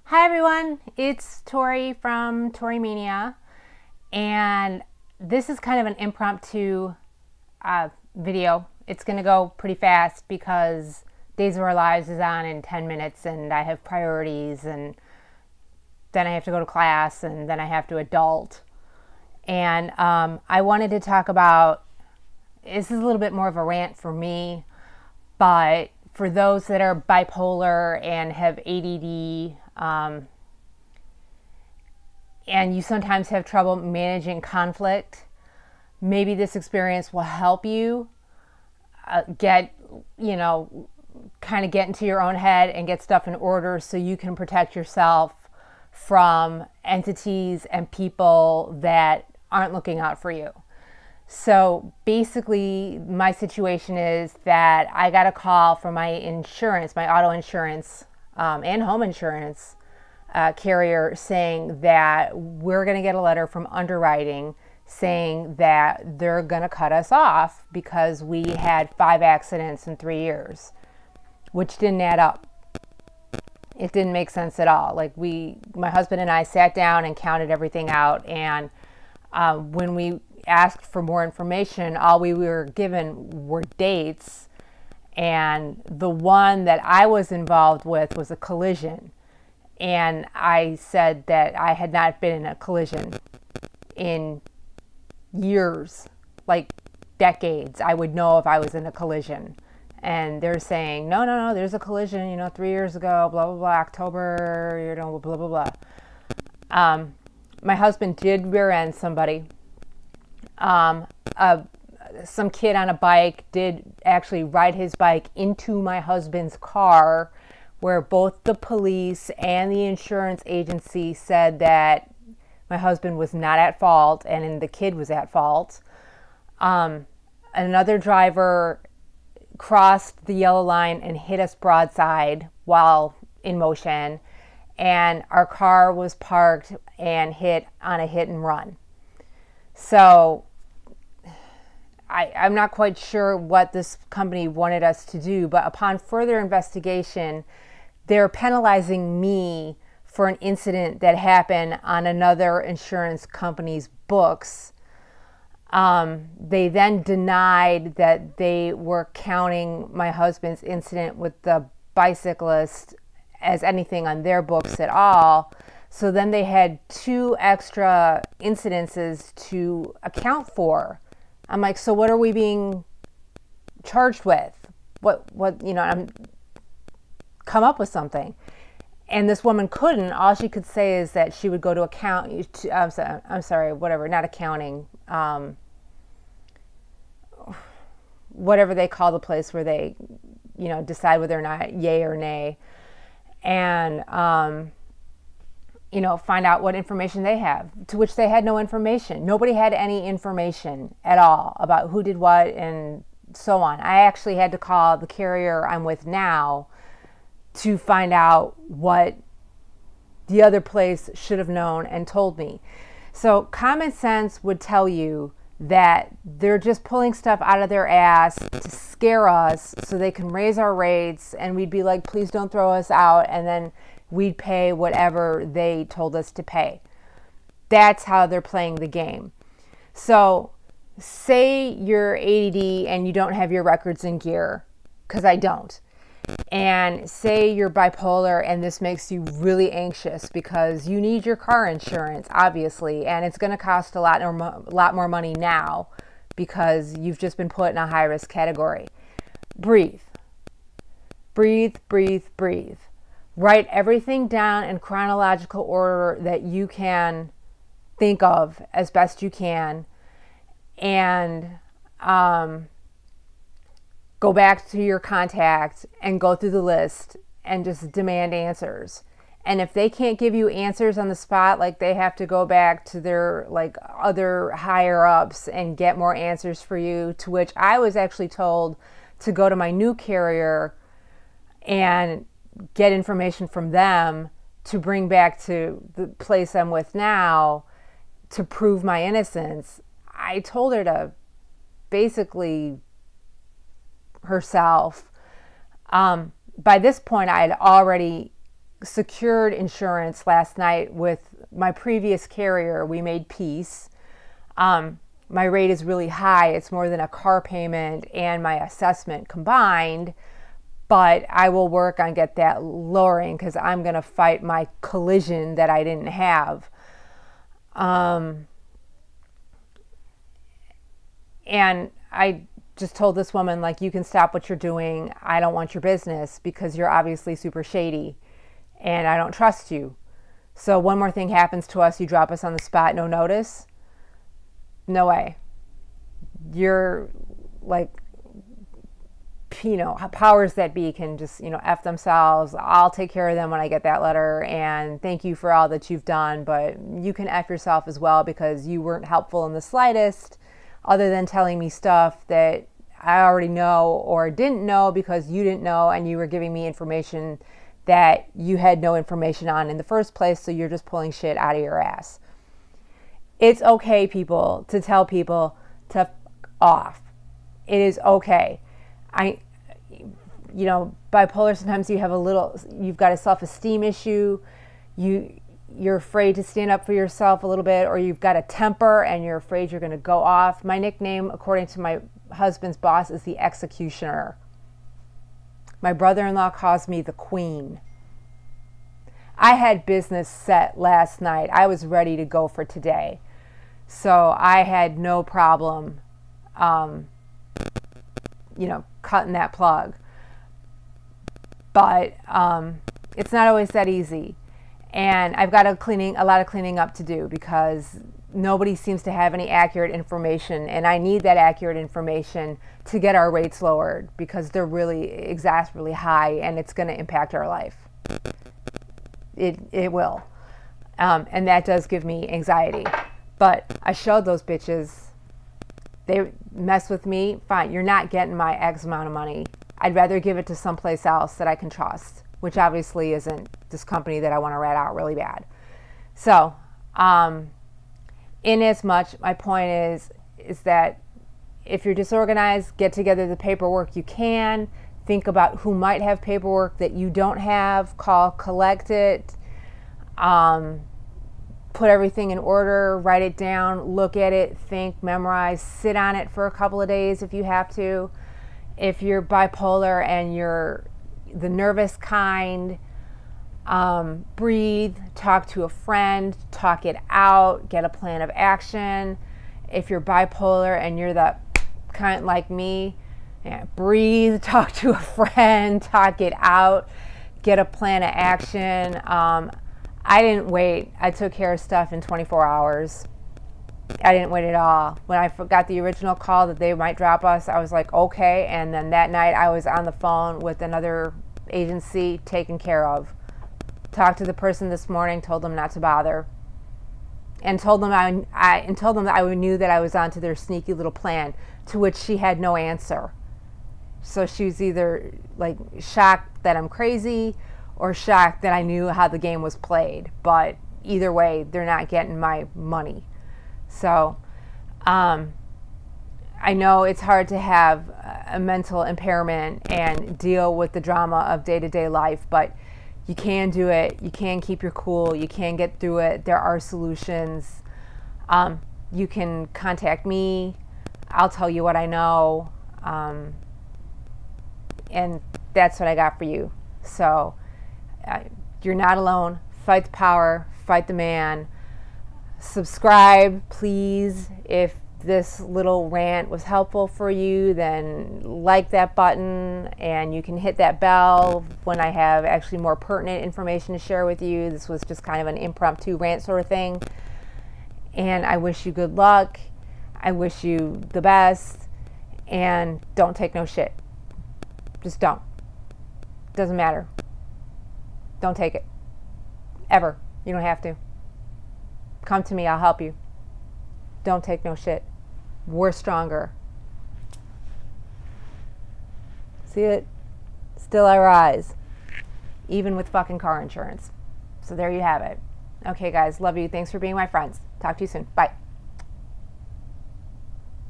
Hi everyone, it's Tori from Tori Mania, and this is kind of an impromptu video. It's going to go pretty fast because Days of Our Lives is on in 10 minutes and I have priorities, and then I have to go to class, and then I have to adult. And I wanted to talk about, this is a little bit more of a rant for me, but for those that are bipolar and have ADD, and you sometimes have trouble managing conflict, maybe this experience will help you kind of get into your own head and get stuff in order so you can protect yourself from entities and people that aren't looking out for you. So basically, my situation is that I got a call from my insurance, my auto insurance and home insurance carrier, saying that we're going to get a letter from underwriting saying that they're going to cut us off because we had 5 accidents in 3 years, which didn't add up. It didn't make sense at all. Like, my husband and I sat down and counted everything out, and when we asked for more information, all we were given were dates, and the one that I was involved with was a collision, and I said that I had not been in a collision in years, like decades. I would know if I was in a collision, and they're saying no, there's a collision 3 years ago, blah blah blah, October, blah blah blah. My husband did rear end somebody. Some kid on a bike did actually ride his bike into my husband's car, where both the police and the insurance agency said that my husband was not at fault and the kid was at fault. Another driver crossed the yellow line and hit us broadside while in motion, and our car was parked and hit on a hit and run. So I'm not quite sure what this company wanted us to do, but upon further investigation, they're penalizing me for an incident that happened on another insurance company's books. They then denied that they were counting my husband's incident with the bicyclist as anything on their books at all. So then they had 2 extra incidences to account for. I'm like, so what are we being charged with? I'm come up with something. And this woman couldn't. All she could say is that she would go to not accounting, whatever they call the place where they, decide whether or not yay or nay, and find out what information they have, to which they had no information. Nobody had any information at all about who did what and so on. I actually had to call the carrier I'm with now to find out what the other place should have known and told me. So common sense would tell you that they're just pulling stuff out of their ass to scare us so they can raise our rates, and we'd be like, please don't throw us out, and then we'd pay whatever they told us to pay. That's how they're playing the game. So say you're ADD and you don't have your records in gear, because I don't. And say you're bipolar and this makes you really anxious because you need your car insurance, obviously, and it's going to cost a lot more money now because you've just been put in a high-risk category. Breathe. Breathe, breathe, breathe. Write everything down in chronological order that you can think of as best you can, and go back to your contacts and go through the list and just demand answers. And if they can't give you answers on the spot, like, they have to go back to their other higher ups and get more answers for you, to which I was actually told to go to my new carrier and get information from them to bring back to the place I'm with now to prove my innocence. I told her to basically herself. By this point, I had already secured insurance last night with my previous carrier. We made peace. My rate is really high. It's more than a car payment and my assessment combined, but I will work on get that lowering because I'm going to fight my collision that I didn't have. And I just told this woman, like, you can stop what you're doing. I don't want your business because you're obviously super shady and I don't trust you. So one more thing happens to us, you drop us on the spot, no notice. No way. You're like, powers that be can just, F themselves. I'll take care of them when I get that letter. And thank you for all that you've done. But you can F yourself as well because you weren't helpful in the slightest other than telling me stuff that I already know or didn't know because you didn't know and you were giving me information that you had no information on in the first place. So you're just pulling shit out of your ass. It's okay, people, to tell people to f off. It is okay. Bipolar, sometimes you've got a self-esteem issue. You're afraid to stand up for yourself a little bit, or you've got a temper and you're afraid you're going to go off. My nickname, according to my husband's boss, is the Executioner. My brother-in-law calls me the Queen. I had business set last night. I was ready to go for today. So I had no problem, cutting that plug. But it's not always that easy. And I've got a lot of cleaning up to do because nobody seems to have any accurate information. And I need that accurate information to get our rates lowered because they're really exasperately high and it's going to impact our life. It will. And that does give me anxiety. But I showed those bitches. They mess with me. Fine, you're not getting my X amount of money. I'd rather give it to someplace else that I can trust, which obviously isn't this company that I want to rat out really bad. So, in as much, my point is that if you're disorganized, get together the paperwork you can. Think about who might have paperwork that you don't have. Call, collect it. Put everything in order, write it down, look at it, think, memorize, sit on it for a couple of days if you have to. If you're bipolar and you're the nervous kind, breathe, talk to a friend, talk it out, get a plan of action. If you're bipolar and you're the kind like me, breathe, talk to a friend, talk it out, get a plan of action. I didn't wait. I took care of stuff in 24 hours. I didn't wait at all. When I got the original call that they might drop us, I was like, okay. And then that night I was on the phone with another agency taken care of. Talked to the person this morning, told them not to bother. And told them that I knew that I was onto their sneaky little plan, to which she had no answer. So she was either like shocked that I'm crazy or shocked that I knew how the game was played. But either way, they're not getting my money. So I know it's hard to have a mental impairment and deal with the drama of day-to-day life, but you can do it. You can keep your cool. You can get through it. There are solutions. You can contact me. I'll tell you what I know. And that's what I got for you. So you're not alone. Fight the power. Fight the man. Subscribe, please. If this little rant was helpful for you, then like that button, and you can hit that bell when I have actually more pertinent information to share with you. This was just kind of an impromptu rant sort of thing. And I wish you good luck. I wish you the best. And don't take no shit. Just don't. Doesn't matter. Don't take it. Ever. You don't have to. Come to me, I'll help you. Don't take no shit. We're stronger. See it? Still I rise. Even with fucking car insurance. So there you have it. Okay, guys. Love you. Thanks for being my friends. Talk to you soon. Bye.